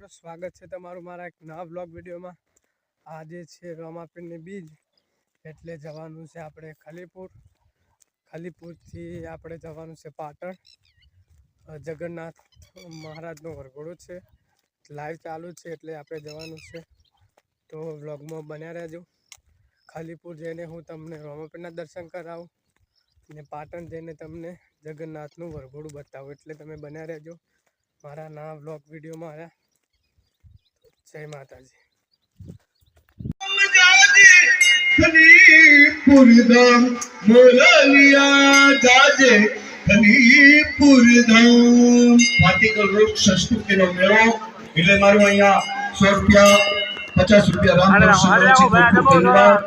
મિત્રો, સ્વાગત છે તમારું મારા એક નવા બ્લોગ વિડીયોમાં। આજે છે રામાપીરની બીજ, એટલે જવાનું છે આપણે ખલીપુર। ખલીપુરથી આપણે જવાનું છે પાટણ। જગન્નાથ મહારાજનો વરઘોડો છે, લાઈવ ચાલુ છે એટલે આપણે જવાનું છે, તો બ્લોગમાં બન્યા રહેજો। ખલીપુર જઈને હું તમને રામાપીરના દર્શન કરાવું અને પાટણ જઈને તમને જગન્નાથનું વરઘોડું બતાવું, એટલે તમે બન્યા રહેજો મારા નવા બ્લોગ વિડીયોમાં। આવ્યા જય માતાજી। ખલીપુર ધામ મોલાલિયા જાજે ખલીપુર ધામ પાટીકલ રોડ સંસ્કૃતિનો મેળો એટલે મારું અહીંયા 100 રૂપિયા 50 રૂપિયા રામ દર્શન ધન્યવાદ।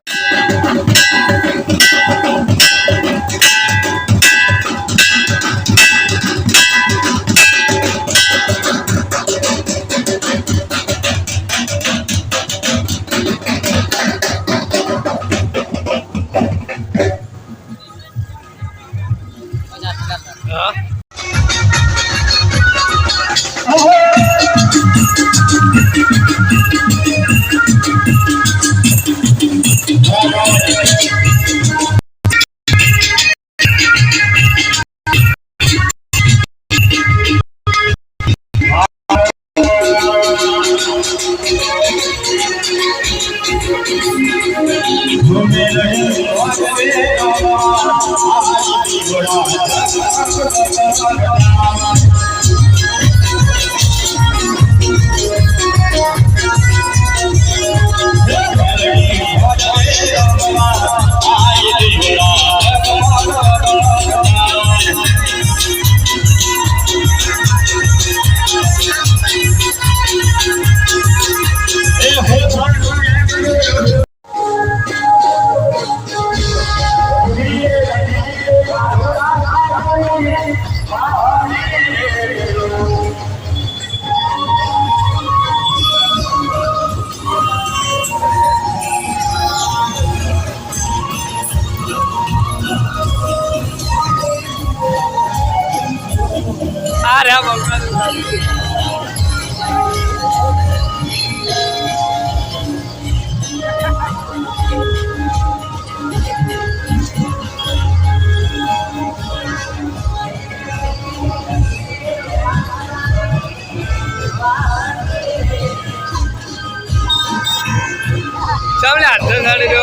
ચાલે હાથ ગાડી દો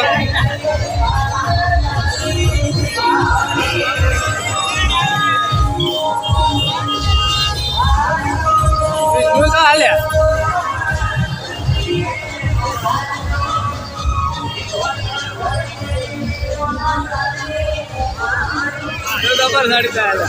જબર ગાડી ચાલે।